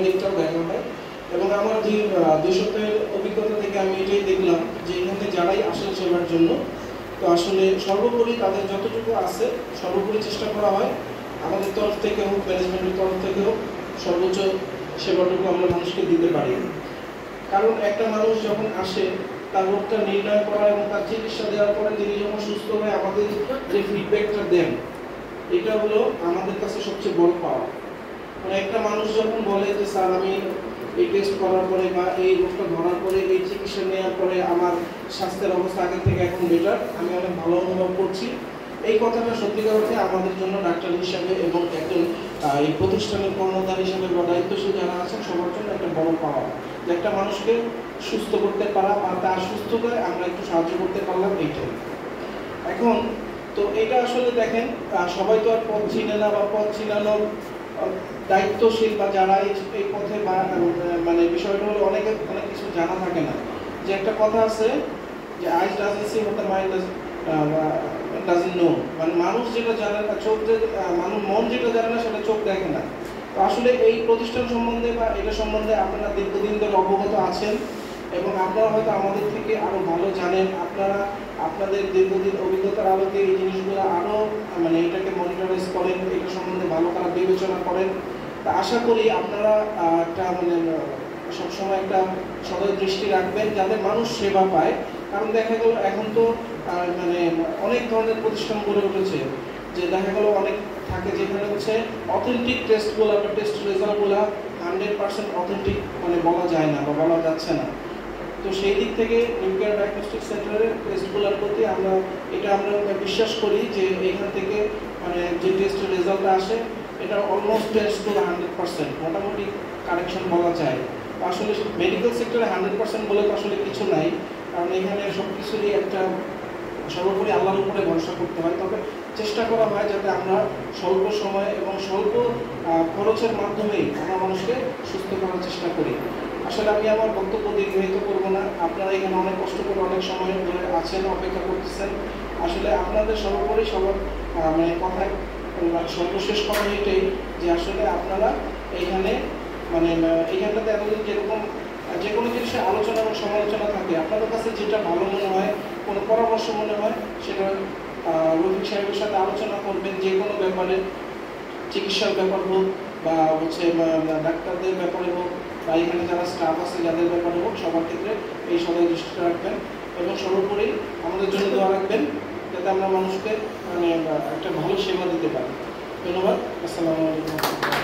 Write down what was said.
দিকটাও দেখা হয়। এবং আমার দুই সপ্তাহের অভিজ্ঞতা থেকে আমি এটাই দেখলাম যে এখানে যারাই আসেন সেবার জন্য, তো আসলে সর্বোপরি তাদের যতটুকু আছে সর্বোপরি চেষ্টা করা হয় আমাদের তরফ থেকে হোক, ম্যানেজমেন্টের তরফ থেকে হোক, সর্বোচ্চ সেবাটুকু আমরা মানুষকে দিতে পারি। কারণ একটা মানুষ যখন আসে তার রোগটা নির্ণয় করা এবং তার চিকিৎসা দেওয়ার পরে তিনি যখন সুস্থ হয়ে আমাদের যে ফিডব্যাকটা দেন, এটা হলো আমাদের কাছে সবচেয়ে বড় পাওয়া। মানে একটা মানুষ যখন বলে যে স্যার আমি এই টেস্ট করার পরে বা এই রোগটা ধরার পরে এই চিকিৎসা নেওয়ার পরে আমার স্বাস্থ্যের অবস্থা আগের থেকে এখন বেটার, আমি অনেক ভালো অনুভব করছি, এই কথাটা সত্যিকার অর্থে আমাদের জন্য ডাক্তার হিসাবে এবং একজন এই প্রতিষ্ঠানের কর্মধার হিসাবে বা দায়িত্বশীল যারা আছেন সবার জন্য একটা বড় পাওয়া, যে একটা মানুষকে সুস্থ করতে পারা বা তার সুস্থতায় আমরা একটু সাহায্য করতে পারলাম, এইটাই। এখন তো এটা আসলে দেখেন সবাই তো আর পথ চিনে না বা পথ চিনানোর দায়িত্বশীল বা যারা এই পথে মানে বিষয়টা হলো অনেক কিছু জানা থাকে না। যে একটা কথা আছে যে eyes doesn't see what the mind doesn't know, মানে মানুষ যেটা জানে না, চোখ মানুষ মন যেটা জানে না সেটা চোখ দেখে না। তো আসলে এই প্রতিষ্ঠান সম্বন্ধে বা এটা সম্বন্ধে আপনারা দীর্ঘদিন ধরে অবগত আছেন এবং আপনারা হয়তো আমাদের থেকে আরো ভালো জানেন। আপনারা আপনাদের দীর্ঘদিন অভিজ্ঞতার আলোকে এই জিনিসগুলো আরো মানে এটাকে মনিটরাইজ করেন, এটা সম্বন্ধে ভালো করে বিবেচনা করেন। তা আশা করি আপনারা একটা মানে সবসময় একটা সদয় দৃষ্টি রাখবেন যাতে মানুষ সেবা পায়। কারণ দেখা গেল এখন তো মানে অনেক ধরনের প্রতিষ্ঠান গড়ে উঠেছে, যে দেখা গেল অনেক থাকে যেখানে হচ্ছে অথেন্টিক টেস্টগুলো বা টেস্ট রেজাল্টগুলো 100% অথেন্টিক মানে বলা যায় না বা বলা যাচ্ছে না। তো সেই দিক থেকে নিউক্লিয়ার ডায়াগনস্টিক সেন্টারের টেস্টগুলোর প্রতি আমরা বিশ্বাস করি যে এখান থেকে মানে যে টেস্টের রেজাল্টটা আসে এটা অলমোস্ট টেস্ট টু 100%, মোটামুটি কারেকশন বলা যায়। আসলে মেডিকেল সেক্টরে 100% বলে তো আসলে কিছু নাই, কারণ এখানে সব কিছুরই একটা সর্বোপরি আল্লাহর উপরে ভরসা করতে হয়। তবে চেষ্টা করা হয় যাতে আমরা স্বল্প সময় এবং স্বল্প খরচের মাধ্যমেই আমরা মানুষকে সুস্থ করার চেষ্টা করি। আসলে আমি আমার বক্তব্য দীর্ঘায়িত করবো না, আপনারা এখানে অনেক কষ্ট করে অনেক সময় ধরে আছেন, অপেক্ষা করতেছেন। আসলে আপনাদের সর্বোপরি সবার মানে কথায় সর্বশেষ কথা এটাই যে আসলে আপনারা এইখানে মানে এইখানটাতে এতদিন যেরকম যে কোনো জিনিসের আলোচনা এবং সমালোচনা থাকে, আপনাদের কাছে যেটা ভালো মনে হয়, কোনো পরামর্শ মনে হয়, সেটা রফিক সাহেবের সাথে আলোচনা করবেন। যে কোনো ব্যাপারে, চিকিৎসার ব্যাপার হোক বা হচ্ছে ডাক্তারদের ব্যাপারে হোক বা এখানে যারা স্টাফ আছে যাদের ব্যাপারে হোক, সবার ক্ষেত্রে এই সদয় দৃষ্টিটা রাখবেন এবং সর্বোপরি আমাদের জন্য দোয়া রাখবেন যাতে আমরা মানুষকে মানে একটা ভালো সেবা দিতে পারি। ধন্যবাদ। আসসালামু আলাইকুম।